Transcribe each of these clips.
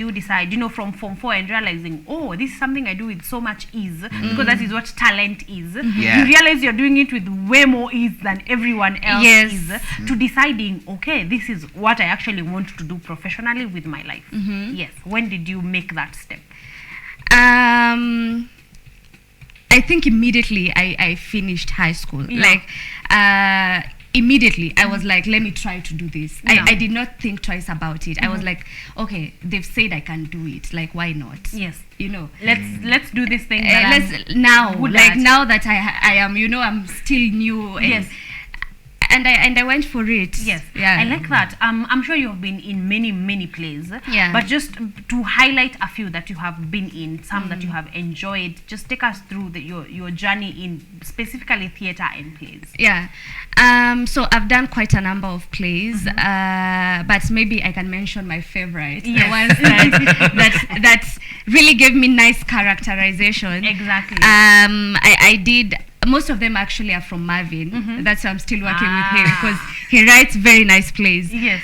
you decide, from Form 4 and realizing, oh, this is something I do with so much ease, because that is what talent is. You realize you're doing it with way more ease than everyone else is, to deciding, okay, this is what I actually want to do professionally with my life. Yes. When did you make that step? I think immediately I finished high school. Immediately I was like, let me try to do this. I did not think twice about it. I was like, okay, they've said I can do it, like, why not? Yes. Let's do this thing now that I am, I'm still new, and I went for it. Yes. I like that. I'm sure you have been in many plays. But just to highlight a few that you have been in, some that you have enjoyed, just take us through your journey in specifically theater and plays. So I've done quite a number of plays, but maybe I can mention my favorite, the ones that really gave me nice characterization. Exactly. I did. Most of them actually are from Mavin. That's why I'm still working with him, because he writes very nice plays. Yes.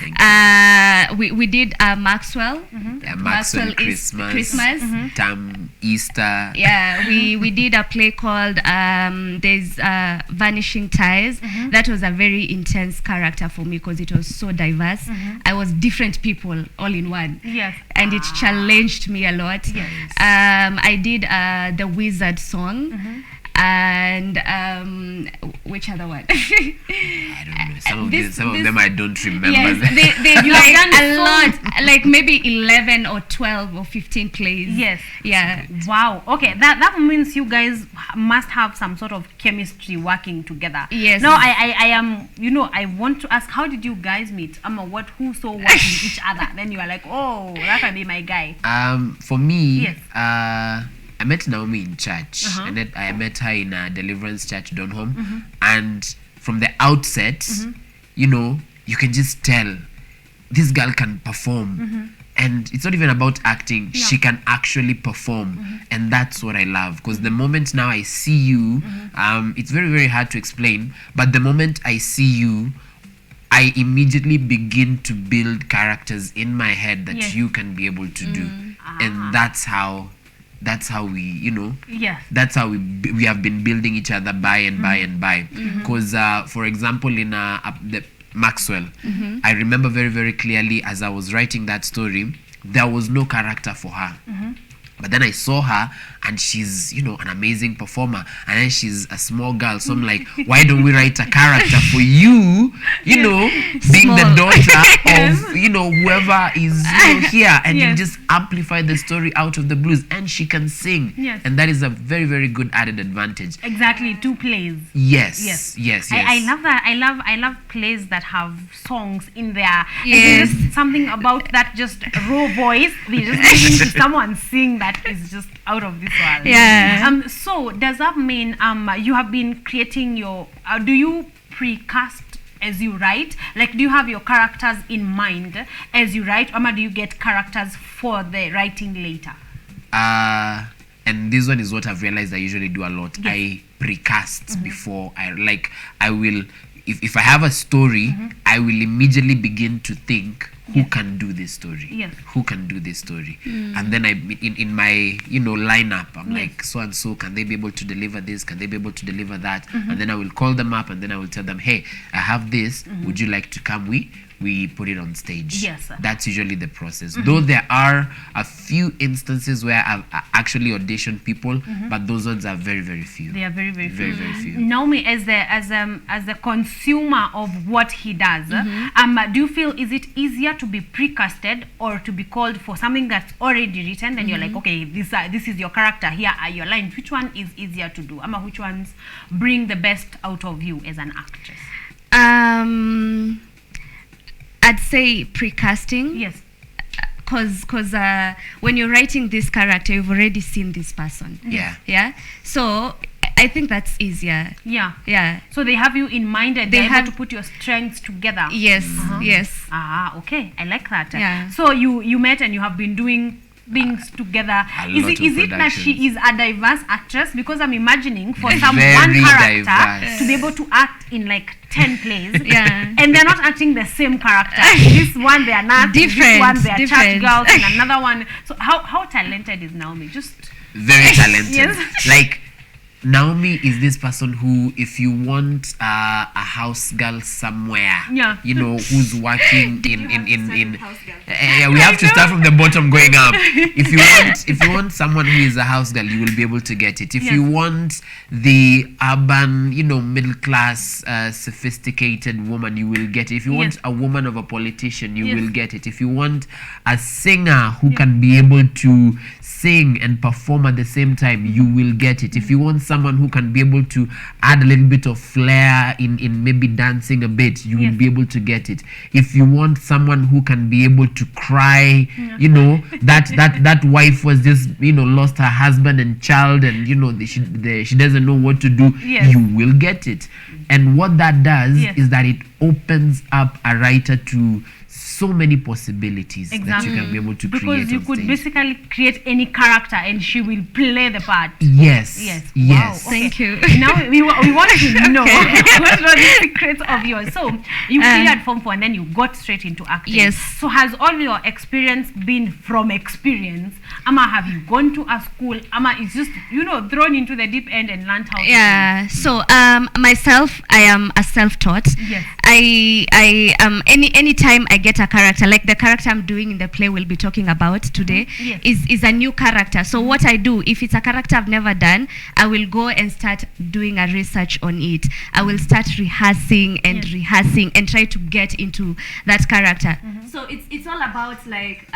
We did Maxwell. Maxwell Christmas. Tam Easter. We did a play called there's Vanishing Ties. That was a very intense character for me because it was so diverse. I was different people all in one. Yes. And it challenged me a lot. Yes. I did the Wizard song. And which other one? I don't know. Some of them I don't remember. Yes, they like a lot, like maybe 11 or 12 or 15 plays. Yes. Yeah. Wow. Okay. That means you guys must have some sort of chemistry working together. Yes. Now I am. I want to ask, how did you guys meet? Who saw what in each other? Then you are like, oh, that can be my guy. For me, yes. I met Naomi in church, and then I met her in a Deliverance Church, Donholm, and from the outset, you can just tell this girl can perform, and it's not even about acting. She can actually perform, and that's what I love. Because the moment now I see you, it's very, very hard to explain, but the moment I see you, I immediately begin to build characters in my head that you can be able to do, and that's how we, that's how we have been building each other by and by. Because, for example, in the Maxwell, I remember very, very clearly as I was writing that story, there was no character for her. But then I saw her, and she's, an amazing performer. And then she's a small girl. So I'm like, why don't we write a character for you, being small. The daughter of, whoever is here. And you just amplify the story out of the blues. And she can sing. Yes. And that is a very, very good added advantage. Exactly. 2 plays. Yes. I love that. I love plays that have songs in there. Yes. There's just something about that just raw voice. They just listen to someone sing that is just out of this world. Yeah. So does that mean you have been creating your do you precast as you write? Like, do you have your characters in mind as you write, or do you get characters for the writing later? And this one is what I've realized I usually do a lot. Yes. I precast before I will, if I have a story, I will immediately begin to think, who can do this story? Yes. Who can do this story? And then in my lineup, I'm like, so and so, can they be able to deliver this? Can they be able to deliver that? And then I will call them up, and then I will tell them, hey, I have this. Would you like to come? We put it on stage. Yes. That's usually the process. Though there are a few instances where I've actually auditioned people, but those ones are very, very few. They are very, very few. Very, very few. Naomi, as the consumer of what he does, do you feel, is it easier to be precasted or to be called for something that's already written? Then you're like, okay, this is your character. Here are your lines. Which one is easier to do? Which ones bring the best out of you as an actress? I'd say precasting. Yes. Because when you're writing this character, you've already seen this person. Yeah. So I think that's easier. Yeah. So they have you in mind, and they have to put your strengths together. Yes. Yes. Okay. I like that. Yeah. So you met, and you have been doing being together. A Is lot it, of is it that she productions. is a diverse actress? Because I'm imagining for one Very character diverse. to be able to act in like 10 plays, Yeah. and they're not acting the same character. This one they are not, this Different, one they are church different. girls, and another one. So how talented is Naomi? Just Very talented. Yes. Like Naomi is this person who, if you want a house girl somewhere, Yeah. you know, who's working in House girl. we have to start from the bottom going up. If you want someone who is a house girl, you will be able to get it. If Yes. you want the urban, you know, middle class, sophisticated woman, you will get it. If you want Yes. a woman of a politician, you Yes. will get it. If you want a singer who can be able to sing and perform at the same time, you will get it. If you want someone who can be able to add a little bit of flair in maybe dancing a bit, you will Yes. be able to get it. If you want someone who can be able to cry, you know, that wife was just, you know, lost her husband and child, and you know she doesn't know what to do, Yes. you will get it. And what that does Yes. is that it opens up a writer to so many possibilities that Exactly. you can be able to create because you on could stage. basically create any character and she will play the part. Yes. Yes. Yes. Wow. Thank you. Now we want to know what are the secrets of yours. So you cleared Form 4 and then you got straight into acting. Yes. So has all your experience been from experience? Ama have you gone to a school? Ama it's just, you know, thrown into the deep end and learned how to Yeah. So myself, I am a self-taught. Yes. I any time I get a character, like the character I'm doing in the play we'll be talking about today, Yes. is a new character. So what I do, if it's a character I've never done, I will go and start doing a research on it. I will start rehearsing and Yes. rehearsing and try to get into that character. So it's all about like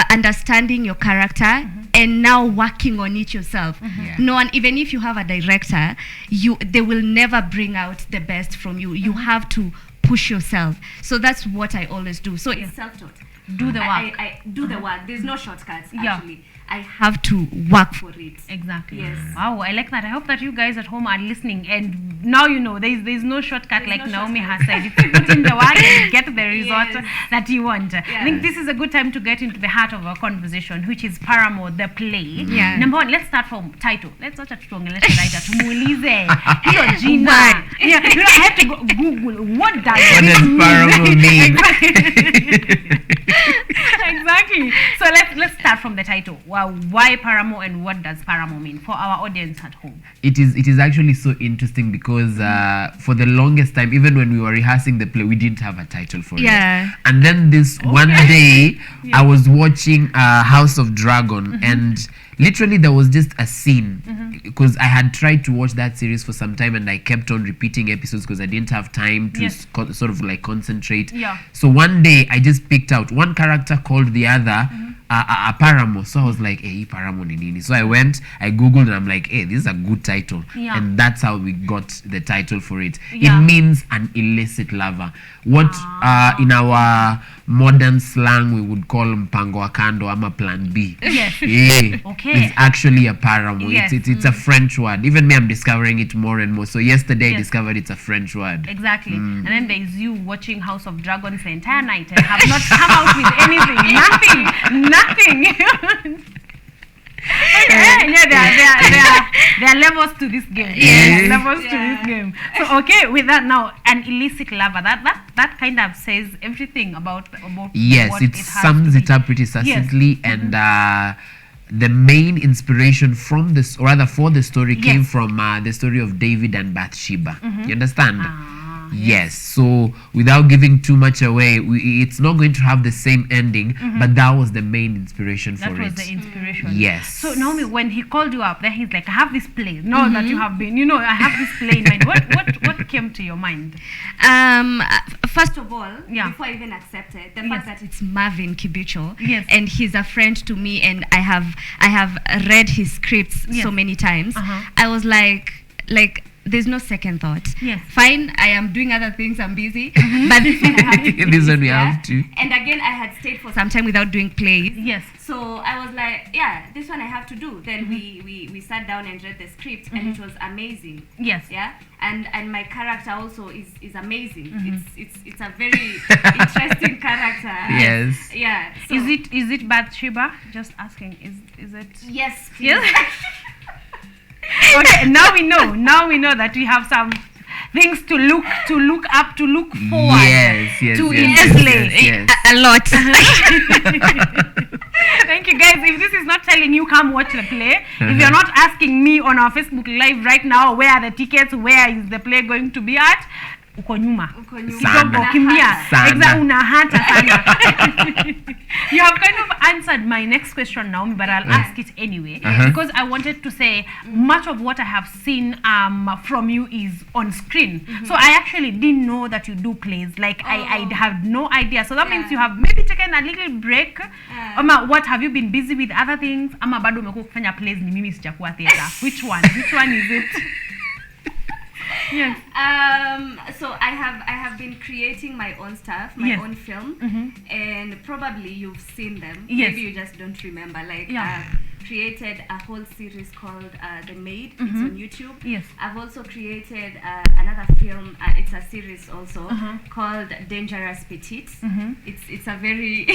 understanding your character and now working on it yourself. Yeah. No one, even if you have a director, they will never bring out the best from you. You have to push yourself. So that's what I always do. So it's self-taught. do the work. I do the work. There's no shortcuts Yeah. actually. I have to work for it. Exactly. Yes. Wow, I like that. I hope that you guys at home are listening, and now you know there's no shortcut. There's Like no Naomi shortcut. has said. If you put in the work and get the result Yes. that you want. I think this is a good time to get into the heart of our conversation, which is Paramore, the play. Yeah. Number one, let's start from title. Let's watch a tuongeleshe writer tumuulize hilo jina. What? Yeah, you know, I had to go Google what does What this does Paramore mean? Exactly. So let's start from the title. Wow, why Paramore and what does Paramore mean for our audience at home? It is actually so interesting because for the longest time, even when we were rehearsing the play, we didn't have a title for Yeah. it. And then this one day, I was watching House of Dragon, and literally there was just a scene because I had tried to watch that series for some time, and I kept on repeating episodes because I didn't have time to Yes. sort of like concentrate. Yeah. So one day I just picked out one character called the other a Paramore. So I was like, hey, Paramore ni nini? So I went, I googled, and I'm like, hey, this is a good title. Yeah. And that's how we got the title for it. Yeah. It means an illicit lover. What in our modern slang we would call mpango wa kando ama plan B. Yes. Yeah. Okay. It's actually a paramour. Yes. It's a French word. Even me, I'm discovering it more and more. So yesterday I Yes. discovered it's a French word. Exactly. And then there's you watching House of Dragons the entire night and have not come out with anything. Nothing. Okay. Yeah, there are levels to this game. Yes. There are levels to this game. So okay, with that now, an illicit lover. That kind of says everything about Yes, what it has sums to it be. up pretty succinctly, and the main inspiration from this, or rather for the story, came Yes. from the story of David and Bathsheba. You understand? Yes. So without giving too much away, it's not going to have the same ending, but that was the main inspiration That for was it. the inspiration. Yes. So Naomi, when he called you up, then he's like, I have this play. Know that you have been, I have this play in mind. What came to your mind? First of all, Yeah. before I even accepted the Yes. fact that it's Mavin Kibicho, Yes. and he's a friend to me, and I have read his scripts Yes. so many times. Uh-huh. I was like there's no second thought. Yes. Fine, I am doing other things, I'm busy, but this one I have to do. This one we have to. And again, I had stayed for some time without doing plays. Yes. So I was like, yeah, this one I have to do. Then we sat down and read the script, and it was amazing. Yes. Yeah. And my character also is amazing. It's a very interesting character. Yes. Yeah. So Is it Bathsheba? Just asking. Is it? yes, please. Yes. Okay. Now we know. Now we know that we have some things to look up, to look forward. Yes. To Yes. emulate. Yes. A lot. Thank you, guys. If this is not telling you, come watch the play. If you're not asking me on our Facebook Live right now, where are the tickets? Where is the play going to be at? Uko nyuma. Sana. Kimbia. Sana. Exactly, unahata sana. You have kind of answered my next question, Naomi, but I'll ask it anyway because I wanted to say much of what I have seen from you is on screen. So I actually didn't know that you do plays. Like I had no idea. So that means you have maybe taken a little break. What have you been busy with other things? Ama bado umekuwa kufanya plays ni mimi sijakuwa theater. Which one? Which one is it? Yes. So I have been creating my own stuff, my own film, and probably you've seen them. Yes. Maybe you just don't remember. Like created a whole series called The Maid. It's on YouTube. Yes. I've also created another film. It's a series also called Dangerous Petite. It's a very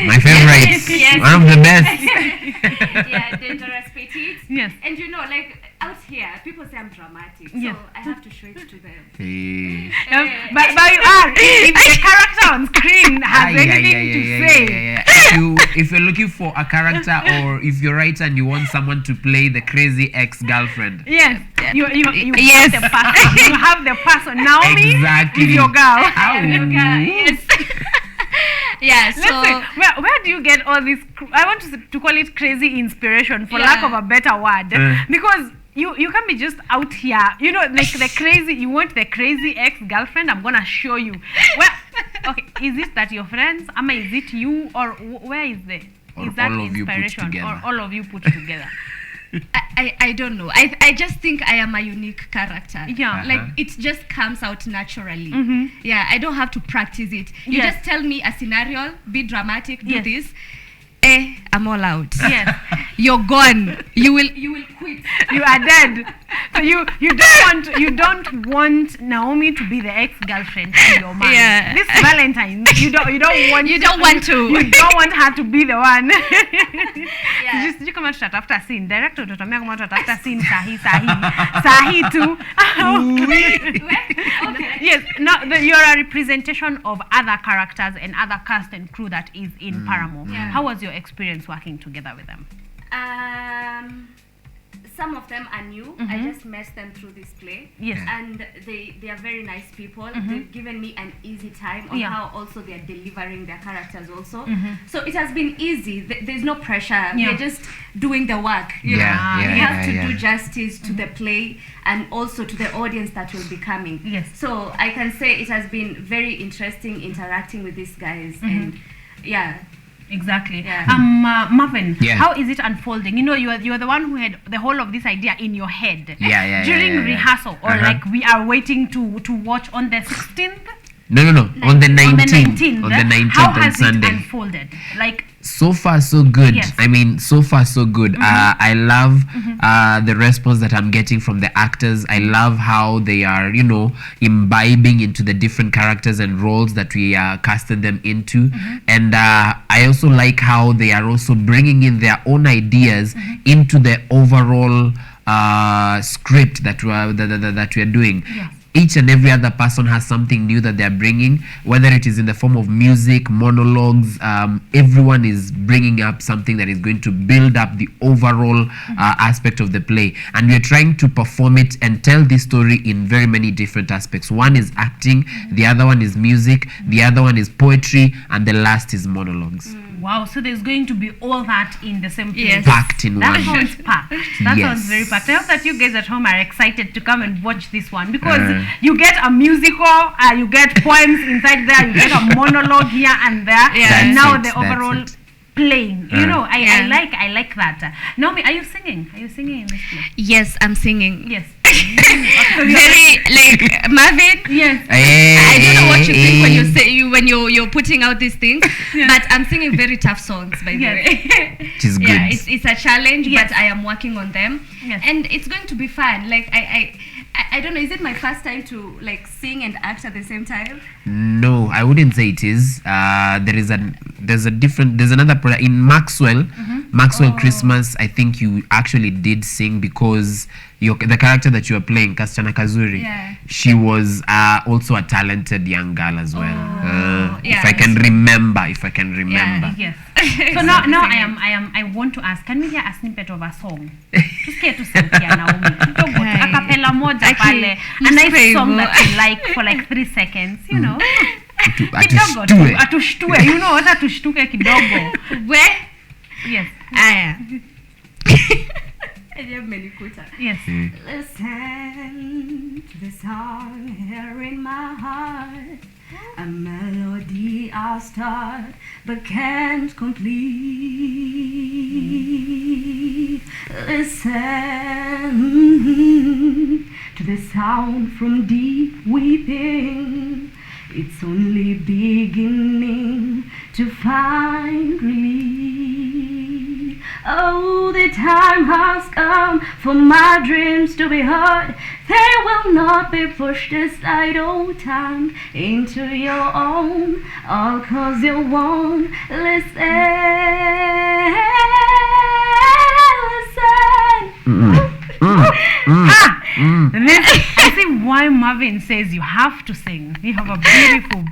My favorite. Yes. One of the best. yeah, Dangerous Petite. Yes. And you know, like out here, people say I'm dramatic, so Yes. I have to show it to them. Hey. But you are. If the character on screen has anything to say. If you're looking for a character, or if you're writer and you want someone to play the crazy ex-girlfriend. Yes. You Yes. have the person. You have the person. Naomi Exactly. is your girl. Yes. Yeah, so Listen, where do you get all this? I want to call it crazy inspiration, for lack of a better word, because you can be just out here, you know, like the crazy. You want the crazy ex-girlfriend? I'm gonna show you. Okay, is it that your friends? Ama, is it you, or where is the? Or Is that all of you put inspiration, together. or all of you put together? I don't know. I just think I am a unique character. Yeah. Like it just comes out naturally. Yeah, I don't have to practice it. You Yes. just tell me a scenario, be dramatic, do Yes. this. I'm all out. Yes. You're gone. You will quit. You are dead. So you don't want Naomi to be the ex-girlfriend in your mind. Yeah. This Valentine's, you don't want You don't want to. You don't want her to be the one. Yeah. Sijui kama tutatafuta scene. Director utatumia kama tutatafuta scene sahi tu. Okay. Yes, you're a representation of other characters and other cast and crew that is in Paramore. Yeah. How was your experience working together with them? Some of them are new. I just met them through this play. Yes. And they are very nice people. They've given me an easy time on how also they are delivering their characters also. So it has been easy. There's no pressure. We're just doing the work. You know? We have to do justice to the play and also to the audience that will be coming. Yes. So I can say it has been very interesting interacting with these guys. And yeah. Exactly. Yeah. Mavin, Yeah. how is it unfolding? You know, you are the one who had the whole of this idea in your head. During rehearsal, or like we are waiting to watch on the 16th. No. On the 19th. On On the 19th how on has Sunday. it unfolded? Like, So far, so good. Yes. I mean, so far, so good. I love the response that I'm getting from the actors. I love how they are, you know, imbibing into the different characters and roles that we are casting them into. And I also like how they are also bringing in their own ideas into the overall script that we are doing. Yes. Each and every other person has something new that they're bringing, whether it is in the form of music, monologues. Everyone is bringing up something that is going to build up the overall aspect of the play, and we're trying to perform it and tell this story in very many different aspects. One is acting, the other one is music, the other one is poetry, and the last is monologues. wow, so there's going to be all that in the same place. Yes. Packed in That one. sounds packed. That Yes. sounds very packed. I hope that you guys at home are excited to come and watch this one, because you get a musical, you get poems inside there, you get a monologue here and there, Yeah. and That's now it, the that's overall it. playing. You know, I like that. Naomi, are you singing? Are you singing in this play? Yes, I'm singing. Yes. Very like Mavin. Yes. I don't know what you think when you say you're putting out these things, but I'm singing very tough songs by the way. Which is good. Yeah, it's a challenge, but I am working on them, and it's going to be fun. Like I don't know. Is it my first time to like sing and act at the same time? No, I wouldn't say it is. There's another product in Maxwell. Maxwell Christmas. I think you actually did sing because the character that you were playing, Kasichana Kazuri. She was also a talented young girl as well. If I can remember. Yes. So now I want to ask, can we hear a snippet of a song? Tusikie tu sauti ya Naomi. Kidogo tu, a cappella moja pale. A nice song that you like for like 3 seconds, you know. Kidogo tu, atushtue, you know, hata tushtuke kidogo. Where? Yes. Aya. Yes. Listen to the song here in my heart, a melody I start but can't complete. Listen to the sound from deep weeping. It's only beginning to find relief. Oh, the time has come for my dreams to be heard. They will not be pushed aside, oh time, into your own, all cause you won't listen. I see why Mavin says you have to sing. You have a beautiful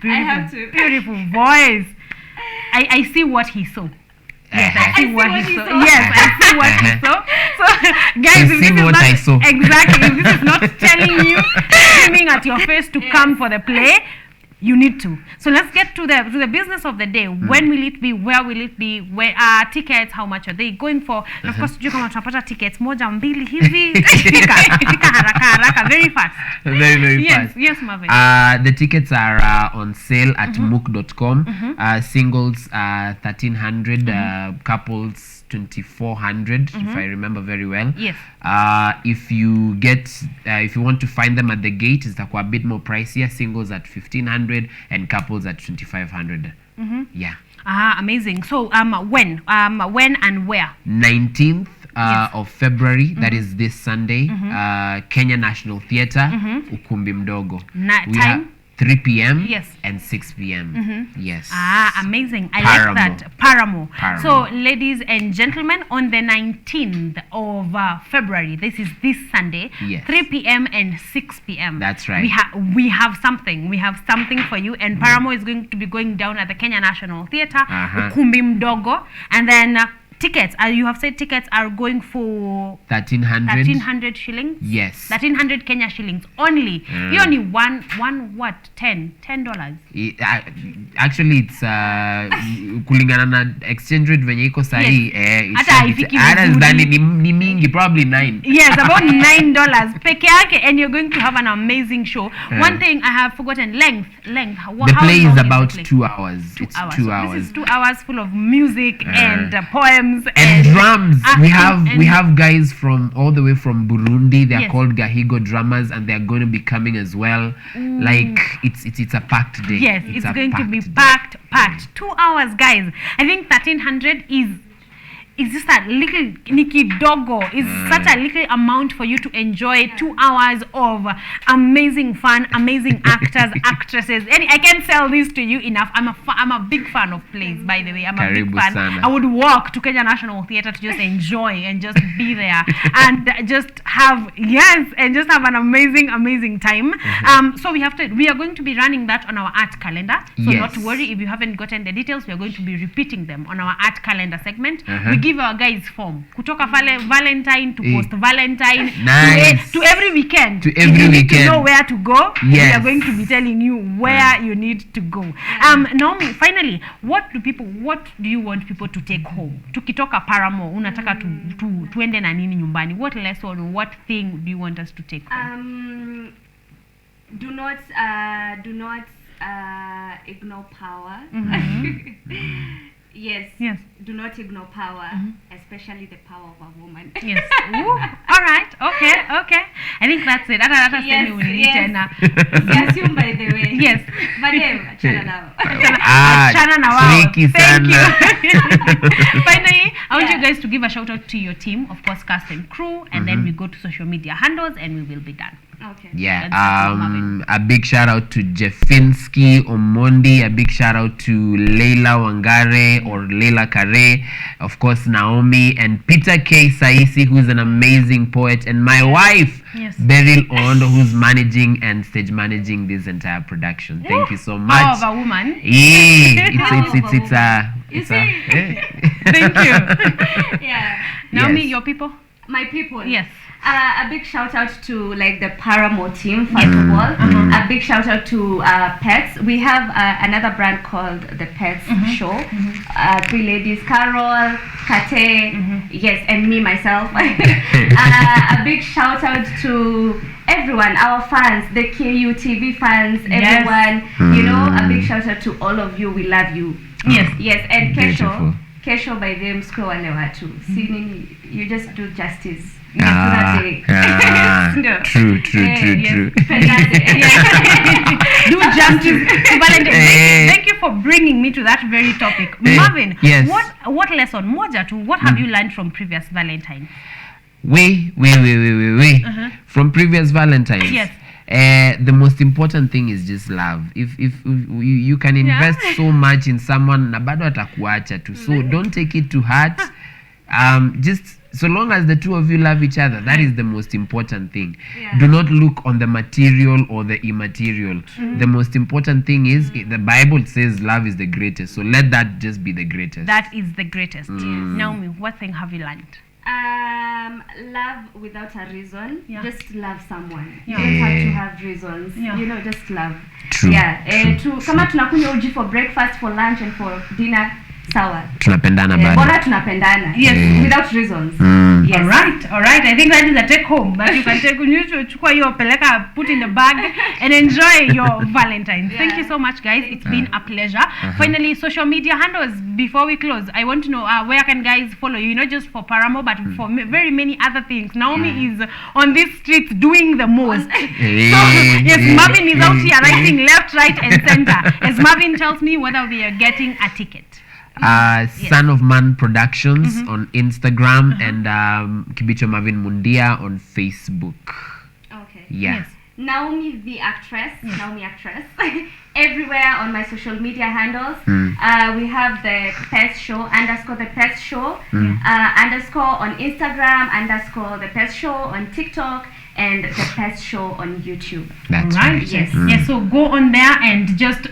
voice. I see what he saw. Yes, I see what he saw. Yes, I see what he saw. So, guys, if this is not exactly, if this is not telling you, screaming at your face to come for the play, you need to. So let's get to the business of the day. When will it be? Where will it be? Where are tickets? How much are they going for? And of course, you can tunapata tickets moja mbili hivi. Fika haraka, very fast. Very fast. Yes, Mavin. The tickets are on sale at mook.com. Singles 1,300, couples 2,400, if I remember very well. Yes. If you want to find them at the gate, it's a bit more pricier. Singles at 1,500 and couples at 2,500. Yeah. Amazing. So when and where? 19th of February, that is this Sunday, Kenya National Theatre, Ukumbi Mdogo. Time? 3 p.m. Yes. And 6 p.m. Yes. Amazing. I Paramo. like that. Paramo. So, ladies and gentlemen, on the 19th of February, this is this Sunday, 3 p.m. and 6 p.m. That's right. We have something. We have something for you. And Paramo is going to be going down at the Kenya National Theatre, Ukumbi Mdogo. And then tickets, you have said tickets are going for 1,300 shillings. Yes. 1,300 Kenya shillings only. You only $10. Actually, it's kulingana na exchange rate venye iko sahi. Ni mingi, probably 9. Yes, about $9 peke yake, and you're going to have an amazing show. One thing I have forgotten, length. The play is about 2 hours. It's 2 hours. This is 2 hours full of music and poems and drums. We have guys from all the way from Burundi. They are called Gahigo drummers, and they are going to be coming as well. Like it's a packed day. Yes, it's going to be packed. 2 hours, guys. I think 1,300 is just a little Nikki Dogo. It's such a little amount for you to enjoy 2 hours of amazing fun, amazing actors, actresses. And I can't sell this to you enough. I'm a big fan of plays, by the way. I'm a big fan. I would walk to Kenya National Theatre to just enjoy and just be there and just have an amazing time. So we are going to be running that on our art calendar. So not to worry if you haven't gotten the details. We are going to be repeating them on our art calendar segment. We give our guys form kutoka Valentine to post Valentine to every weekend. If you need to know where to go, we are going to be telling you where you need to go. Naomi, finally, what do you want people to take home? Tukitoka Paramo, unataka tuende na nini nyumbani? What lesson, what thing do you want us to take home? Do not ignore power. Yes. Yes. Do not ignore power, especially the power of a woman. Yes. Ooh. All right. Okay. I think that's it. Yes. Assume by the way. Yes. But chana now. Chana na wow. Tricky Thank you. sana. Finally, I want you guys to give a shout out to your team, of course, cast and crew, and then we go to social media handles and we will be done. Okay. Yeah, Let's start with Mavin. a big shout out to Jefinski Omondi, a big shout out to Leila Wangare or Leila Kare, of course Naomi, and Peter K. Saisi, who's an amazing poet, and my wife, Yes. Beryl Ondo, who's managing and stage managing this entire production. Thank you so much. Power of a woman. Yeah, You see? Thank you. Yeah. Naomi, Yes. your people? My people. Yes. A big shout out to like the Paramore team first of all. A big shout out to Pets. We have another brand called the Pets Show. 3 ladies, Carol, Kate, yes, and me myself. A big shout out to everyone, our fans, the KUTV fans, everyone. You know, a big shout out to all of you. We love you. Yes, and Kesho by them scroll watu. See, you just do justice. True. Do justice to Valentine. Thank you for bringing me to that very topic. Mavin, yes. what lesson, moja tu, what have you learned from previous Valentine? Wait. From previous Valentines. Yes. The most important thing is just love. If you can invest so much in someone, na bado atakuacha tu. So don't take it to heart. Just so long as the two of you love each other, that is the most important thing. Do not look on the material or the immaterial. The most important thing is the Bible says love is the greatest. So let that just be the greatest. That is the greatest. Naomi, what thing have you learned? Love without a reason. Just love someone. You Yeah. don't have to have reasons. Yeah. You know, just love. True. Kama tunakunywa uji for breakfast, for lunch and for dinner, sawa. Tunapendana bado. Bora tunapendana. Yes. Without reasons. Yes. All right. I think that is a take home. But you can take chukua hiyo peleka, put in the bag and enjoy your Valentine's. Thank you so much, guys. It's been a pleasure. Finally, social media handles before we close. I want to know where can guys follow you, not just for Paramore, but for very many other things. Naomi is on these streets doing the most. So, yes, Mavin is out here writing left, right, and center. As Mavin tells me whether we are getting a ticket. Son of Man Productions on Instagram and Kibicho Mavin Mundia on Facebook. Okay. Yeah. Yes. Naomi the actress, Naomi actress, everywhere on my social media handles. We have the Pets Show _ the Pets Show _ on Instagram _ the Pets Show on TikTok and the Pets Show on YouTube. That's right. right. Yes. So go on there and just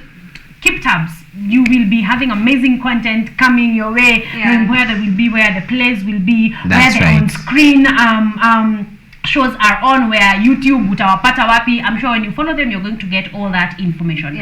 keep tabs. You will be having amazing content coming your way. Knowing where they will be, where the plays will be, That's where the right. on-screen shows are on, where YouTube utawapata wapi. I'm sure when you follow them, you're going to get all that information.